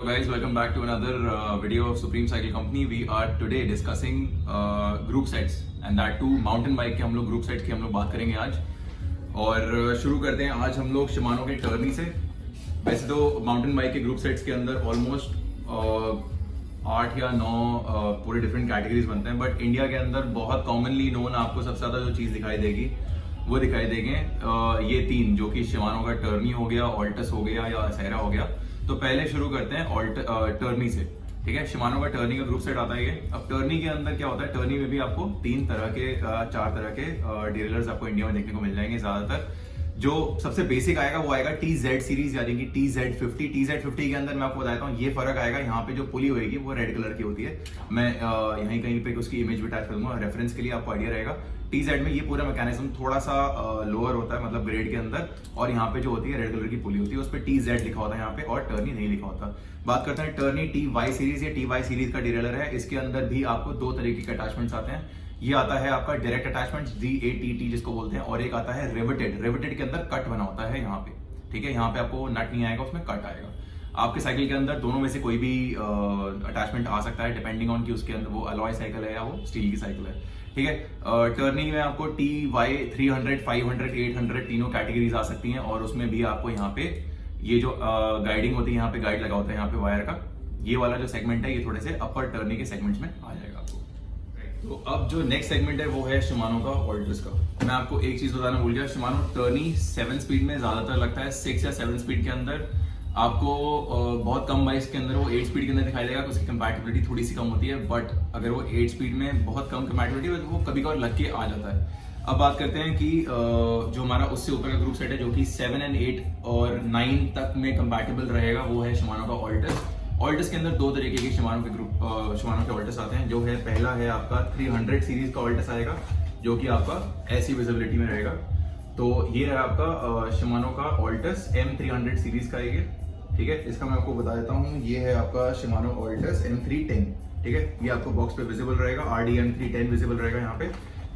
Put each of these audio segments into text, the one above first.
Hello guys, welcome back to another video of Supreme Cycle Company. We are today discussing group sets and that too mountain bike के हम लोग group sets की हम लोग बात करेंगे आज। और शुरू करते हैं आज हम लोग शिमानो के टर्नी से। वैसे तो माउंटेन बाइक के ग्रुप सेट्स के अंदर ऑलमोस्ट 8 या 9 पूरे डिफरेंट कैटेगरीज बनते हैं, बट इंडिया के अंदर बहुत कॉमनली नोन आपको सबसे ज़्यादा जो चीज़ दिखाई देगी वो दिखाई देंगे ये तीन, जो कि शिमानो का टर्नी हो गया, ऑल्टस हो गया या असेरा हो गया। तो पहले शुरू करते हैं टर्नी से। ठीक है, शिमानो का टर्नी का ग्रुप सेट आता है ये। अब टर्नी के अंदर क्या होता है, टर्नी में भी आपको चार तरह के डिरेलर्स आपको इंडिया में देखने को मिल जाएंगे। ज्यादातर जो सबसे बेसिक आएगा वो आएगा TZ सीरीज यानी कि TZ50। TZ50 के अंदर मैं आपको बताता हूँ ये फर्क आएगा, यहाँ पे जो पुली होगी वो रेड कलर की होती है। मैं यहीं कहीं पे उसकी इमेज भी अटैच कर दूंगा रेफरेंस के लिए, आपको आइडिया रहेगा। TZ में ये पूरा मैकेनिज्म थोड़ा सा लोअर होता है, मतलब ग्रेड के अंदर, और यहाँ पे जो होती है रेड कलर की पुली होती है, उस पर TZ लिखा होता है यहाँ पे और टर्नी नहीं लिखा होता। बात करते हैं टर्नी TY सीरीज। ये TY सीरीज का डिरेलर है। इसके अंदर भी आपको दो तरीके के अटैचमेंट्स आते हैं। ये आता है आपका डायरेक्ट अटैचमेंट DATT जिसको बोलते हैं, और एक आता है रिवेटेड। रिवेटेड के अंदर कट बना होता है यहाँ पे। ठीक है, यहाँ पे आपको नट नहीं आएगा, उसमें कट आएगा। आपके साइकिल के अंदर दोनों में से कोई भी अटैचमेंट आ सकता है डिपेंडिंग ऑन कि उसके अंदर वो अलॉय साइकिल है या वो स्टील की साइकिल है। ठीक है, टर्नी में आपको TY 300, 500, 800 तीनों कैटेगरीज आ सकती हैं, और उसमें भी आपको यहाँ पे ये जो गाइडिंग होती है, यहाँ पे गाइड लगा होता है यहाँ पे वायर का, ये वाला जो सेगमेंट है ये थोड़े से अपर टर्नी के सेगमेंट्स में आ जाएगा आपको। तो अब जो नेक्स्ट सेगमेंट है वो है शिमानो का ऑल्टस का। मैं आपको एक चीज बताना भूल गया, शिमानो टर्नी 7 स्पीड में ज्यादातर लगता है। 6 या 7 स्पीड के अंदर आपको बहुत कम बाइक्स के अंदर वो 8 स्पीड के अंदर दिखाई देगा, तो उसकी कंपैटिबिलिटी थोड़ी सी कम होती है। बट अगर वो 8 स्पीड में बहुत कम कंपैटिबिलिटी है तो वो कभी कभार लग के आ जाता है। अब बात करते हैं कि जो हमारा उससे ऊपर का ग्रुप सेट है जो कि 7 और 8 और 9 तक में कंपैटिबल रहेगा, वो है शिमानो का ऑल्टस। ऑल्टस के अंदर दो तरीके के शिमानो के ऑल्टस आते हैं। जो है पहला है आपका 300 सीरीज का ऑल्टस आएगा, जो कि आपका ऐसी विजिबिलिटी में रहेगा। तो ये है आपका शिमानो का ऑल्टस M300 सीरीज का ये। ठीक है, इसका मैं आपको बता देता हूँ, ये है आपका शिमानो ऑल्टस M310। ठीक है, ये आपको बॉक्स पे विजिबल रहेगा, RDM310 विजिबल रहेगा यहाँ पे।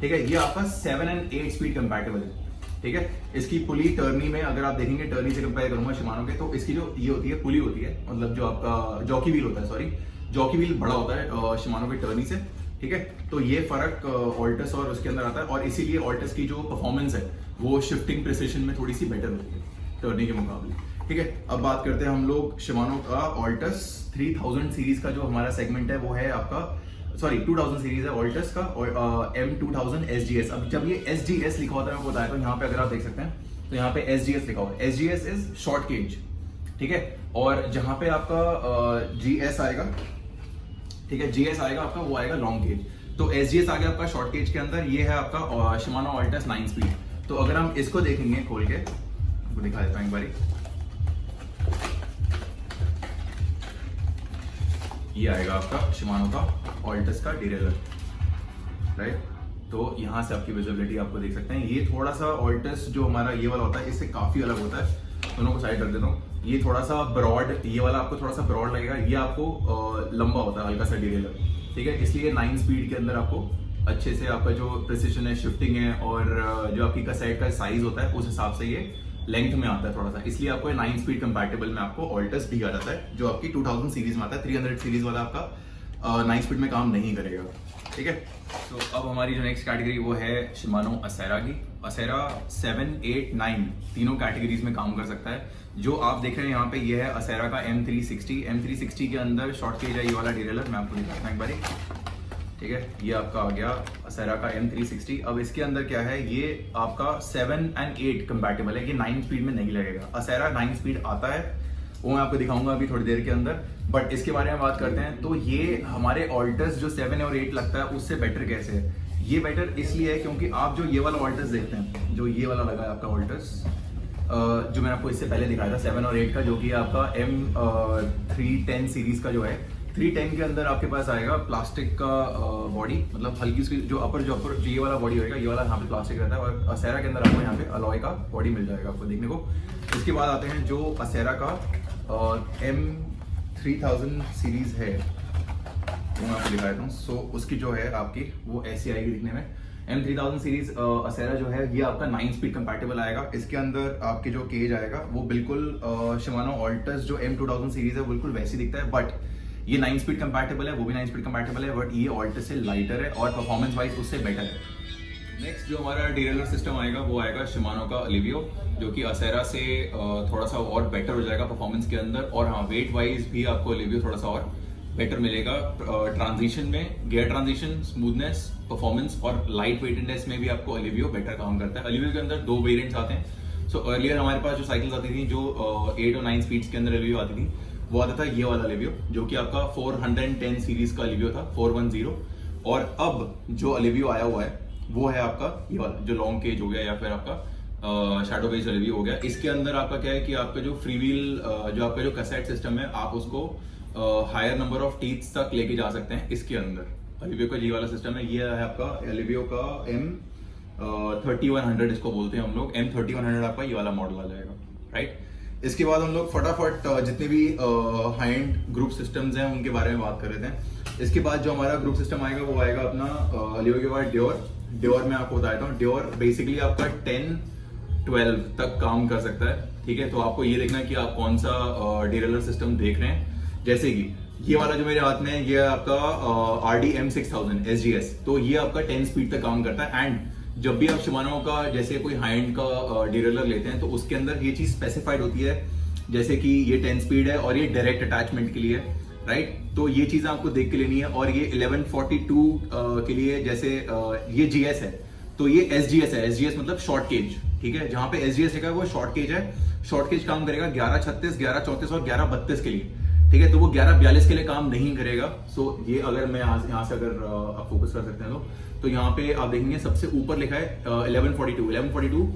ठीक है, ये आपका 7 और 8 स्पीड कंपैटिबल है। ठीक है, इसकी पुली टर्नी में अगर आप देखेंगे, टर्नी से कंपेयर करूंगा शिमानो के, तो इसकी जो ये होती है पुली होती है, मतलब जो आपका जॉकी व्हील होता है, सॉरी जॉकी व्हील बड़ा होता है शिमानो की टर्नी से। ठीक है, तो ये फर्क ऑल्टस और उसके अंदर आता है, और इसीलिए ऑल्टस की जो परफॉर्मेंस है वो शिफ्टिंग प्रिसिशन में थोड़ी सी बेटर होती है टर्नी के मुकाबले। ठीक है, अब बात करते हैं हम लोग शिमानो का ऑल्टस 3000 सीरीज का। जो हमारा सेगमेंट है वो है आपका, सॉरी 2000 सीरीज है ऑल्टस का, और M2000 SGS। अब जब ये SGS लिखा होता है मैं बताया, तो यहाँ पे अगर आप देख सकते हैं तो यहाँ पे SGS लिखा हुआ है। SGS is short cage. ठीक है, और जहां पे आपका GS आएगा, ठीक है, GS आएगा आपका, वो आएगा लॉन्ग केज। तो SGS आ गया आपका शॉर्ट केज के अंदर। ये है आपका शिमानो ऑल्टस 9 स्पीड। तो अगर हम इसको देखेंगे खोल के, आपको दिखा देता हूं एक बारी, ये आएगा आपका शिमानो का ऑल्टस का डिरेलर, राइट। तो यहाँ से आपकी विजिबिलिटी आपको देख सकते हैं। ये थोड़ा सा ऑल्टस जो हमारा ये वाला होता है इससे काफी अलग होता है। दोनों को साइड कर देता हूँ। ये थोड़ा सा ब्रॉड, ये वाला आपको थोड़ा सा ब्रॉड लगेगा, ये आपको लंबा होता है हल्का सा डिरेलर। ठीक है, इसलिए 9 स्पीड के अंदर आपको अच्छे से आपका जो प्रिसिशन है, शिफ्टिंग है, और जो आपकी कैसेट का साइज होता है उस हिसाब से ये लेंथ में आता है थोड़ा सा, इसलिए आपको 9 स्पीड कंपैटिबल में आपको ऑल्टस भी आ जाता है, जो आपकी 2000 सीरीज में आता है। 300 सीरीज वाला आपका 9 स्पीड में काम नहीं करेगा। ठीक है, तो अब हमारी जो नेक्स्ट कैटेगरी वो है शिमानो असेरा की। असेरा 7, 8, 9 तीनों कैटेगरीज में काम कर सकता है। जो आप देख रहे हैं यहाँ पे ये है असेरा का M360। M360 के अंदर शॉर्ट केज है ये वाला डिरेलर, मैं आपको दिखाता हूँ एक बारी। ठीक है, ये आपका आ गया असेरा का M360। अब इसके अंदर क्या है, ये आपका 7 और 8 कंपैटिबल है, ये 9 स्पीड में नहीं लगेगा। असेरा 9 स्पीड आता है, वो मैं आपको दिखाऊंगा अभी थोड़ी देर के अंदर। बट इसके बारे में बात करते हैं, तो ये हमारे ऑल्टस जो 7 और 8 लगता है उससे बेटर कैसे है। ये बेटर इसलिए है क्योंकि आप जो ये वाला ऑल्टस देखते हैं, जो ये वाला लगा है आपका ऑल्टस, जो मैंने आपको इससे पहले दिखाया था 7 और 8 का, जो कि आपका M310 सीरीज का जो है। 310 के अंदर आपके पास आएगा प्लास्टिक का बॉडी, मतलब हल्की उसकी जो अपर ये वाला बॉडी होगा, ये वाला यहाँ पे प्लास्टिक रहता है, और असेरा के अंदर आपको यहाँ पे अलॉय का बॉडी मिल जाएगा आपको देखने को। इसके बाद आते हैं जो असेरा का M3000 सीरीज है, वो मैं आपको दिखा देता हूँ। सो उसकी जो है आपकी वो ऐसी आएगी दिखने में। M3000 सीरीज असेरा जो है ये आपका 9 स्पीड कंपैटिबल आएगा। इसके अंदर आपके जो केज आएगा वो बिल्कुल शिमानो ऑल्टस जो M2000 सीरीज है बिल्कुल वैसी दिखता है, बट ये 9 स्पीड कंपैटिबल है, वो भी 9 स्पीड कंपैटिबल है, बट ये ऑल्टस से लाइटर है और परफॉर्मेंस वाइज उससे बेटर है। नेक्स्ट जो हमारा डिरेलर सिस्टम आएगा वो आएगा शिमानो का अलिवियो, जो कि असेरा से थोड़ा सा और बेटर हो जाएगा परफॉर्मेंस के अंदर, और हाँ वेट वाइज भी आपको अलिवियो थोड़ा सा और बेटर मिलेगा। ट्रांजिशन में गियर ट्रांजिशन, स्मूथनेस, परफॉर्मेंस और लाइट वेटेडनेस में भी आपको अलिवियो बेटर काम करता है। अलिवियो के अंदर 2 वेरिएंट्स आते हैं। सो अर्लियर हमारे पास जो साइकिल्स आती थी जो 8 और 9 स्पीड्स के अंदर अलिवियो आती थी, वो आता था ये वाला अलिवियो जो कि आपका 410 सीरीज का अलिवियो था, 410। और अब जो अलिवियो आया हुआ है वो है आपका ये वाला जो लॉन्ग केज हो गया या फिर आपका शैडो बेस्ड अलिवियो हो गया। इसके अंदर आपका क्या है कि आपका जो फ्री व्हील जो आपका जो कैसेट सिस्टम है आप उसको हायर नंबर ऑफ टीथ्स तक लेके जा सकते हैं। इसके अंदर अलिवियो का ये वाला सिस्टम है। ये है आपका अलिवियो का M3100 इसको बोलते हैं हम लोग। M3100 आपका ये वाला मॉडल आ जाएगा, राइट। इसके बाद हम लोग फटाफट जितने भी हाई एंड ग्रुप सिस्टम्स हैं उनके बारे में बात कर रहे थे। इसके बाद जो हमारा ग्रुप सिस्टम आएगा वो आएगा अपना अलिवियो के बाद ड्योर में आपको बताता हूँ। ड्योर बेसिकली आपका 10-12 तक काम कर सकता है, ठीक है। तो आपको ये देखना है कि आप कौन सा डिरेलर सिस्टम देख रहे हैं। जैसे कि ये वाला जो मेरे हाथ में है ये आपका RD M6000 SGS, तो ये आपका 10 स्पीड तक काम करता है। एंड जब भी आप शिमानो का जैसे कोई हाई एंड का डिरेलर लेते हैं तो उसके अंदर ये चीज स्पेसिफाइड होती है, जैसे कि ये 10 स्पीड है और ये डायरेक्ट अटैचमेंट के लिए, राइट। तो ये चीज आपको देख के लेनी है। और ये 1142 के लिए जैसे ये GS है तो ये SGS है। SGS मतलब शॉर्ट केज, ठीक है। जहां पे SGS लिखा है वो शॉर्ट केज है। शॉर्ट केज काम करेगा 1136, 1134 और 1132 के लिए, ठीक है। तो वो 1142 के लिए काम नहीं करेगा। सो ये अगर मैं यहाँ से अगर आप फोकस कर सकते हैं तो यहाँ पे आप देखेंगे सबसे ऊपर लिखा है 1142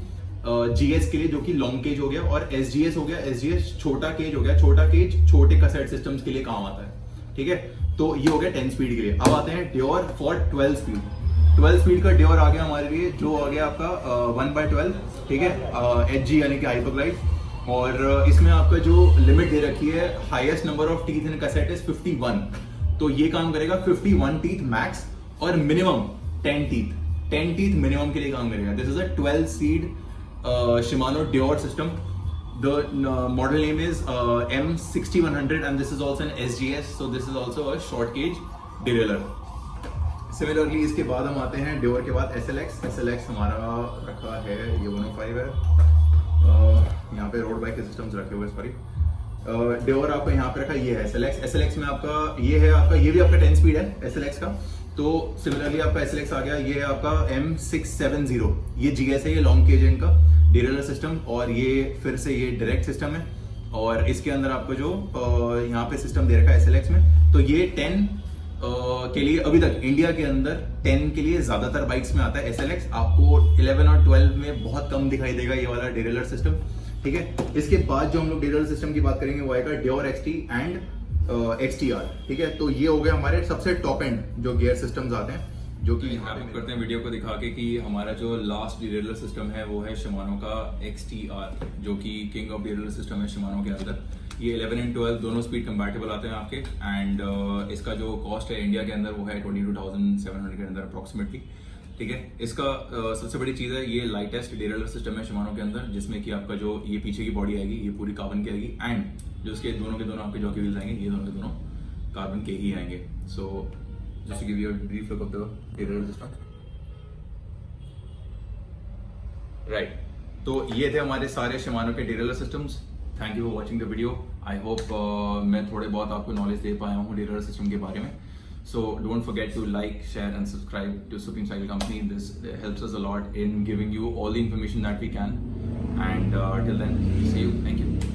GS के लिए जो कि लॉन्ग केज हो गया, और SGS हो गया। SGS छोटा केज हो गया। छोटा केज छोटे कैसेट सिस्टम्स के लिए काम आता है, ठीक है। तो ये हो गया 10 स्पीड के लिए। अब आते हैं ड्योर फॉर 12 स्पीड। 12 स्पीड का ड्योर आ गया हमारे लिए, जो आ गया आपका 1/12, ठीक है। HG यानी कि हाइपरग्लाइड। और इसमें आपका जो लिमिट दे रखी है highest number of teeth in cassette is 51। तो ये काम करेगा 51 टीथ मैक्स और मिनिमम 10 टीथ मिनिमम के लिए काम करेगा। This is a 12 speed Shimano Dior system. The model name is M6100 and this is also an SGS, so this is also a short gauge derailleur. Similarly इसके बाद हम आते हैं Dior के बाद SLX हमारा रखा है ये 105 है। यहाँ पे रोड बाइक के सिस्टम्स रखे हुए, सॉरी। Dior आपका यहाँ पे रखा ये है SLX में आपका ये है आपका ये भी आपका 10 स्पीड है SLX का। तो सिमिलरली आपका SLX आ गया, ये है आपका M670। ये GS है, ये लॉन्ग केज है इनका डिरेलर सिस्टम, और ये फिर से ये डायरेक्ट सिस्टम है। और इसके अंदर आपको जो यहाँ पे सिस्टम दे रखा है SLX में, तो ये 10 के लिए अभी तक इंडिया के अंदर 10 के लिए ज्यादातर बाइक्स में आता है SLX। आपको 11 और 12 में बहुत कम दिखाई देगा ये वाला डिरेलर सिस्टम, ठीक है। इसके बाद जो हम लोग डिरेलर सिस्टम की बात करेंगे वो आएगा Dior XT एंड XTR, ठीक है। तो ये हो गया हमारे सबसे टॉप एंड जो गियर सिस्टम्स आते हैं, जो कि यहाँ पे करते हैं वीडियो को दिखा के कि हमारा जो लास्ट डिरेलर सिस्टम है वो है शिमानो का XTR, जो कि किंग ऑफ डिरेलर सिस्टम है शिमानो के अंदर। ये 11 एंड 12 दोनों स्पीड कंपैटिबल आते हैं आपके। एंड इसका जो कॉस्ट है इंडिया के अंदर वो है 22,700 के अंदर अप्रोक्सीमेटली, ठीक है। इसका सबसे बड़ी चीज़ है ये लाइटेस्ट डिरेलर सिस्टम है शिमानो के अंदर, जिसमें कि आपका जो ये पीछे की बॉडी आएगी ये पूरी कार्बन की आएगी। एंड जो इसके दोनों के दोनों आपके जॉकी व्हील्स आएंगे ये दोनों के दोनों कार्बन के ही आएंगे। So just to give you a brief look of the derailleur system, right. तो ये थे हमारे सारे शिमानो के derailleur systems. Thank you for watching the video. I hope मैं थोड़े बहुत आपको नॉलेज दे पाया हूँ डिरेलर सिस्टम के बारे में। So don't forget to like, share and subscribe to Supreme Cycle Company. This helps us a lot in giving you all the information that we can. And till then, see you. Thank you.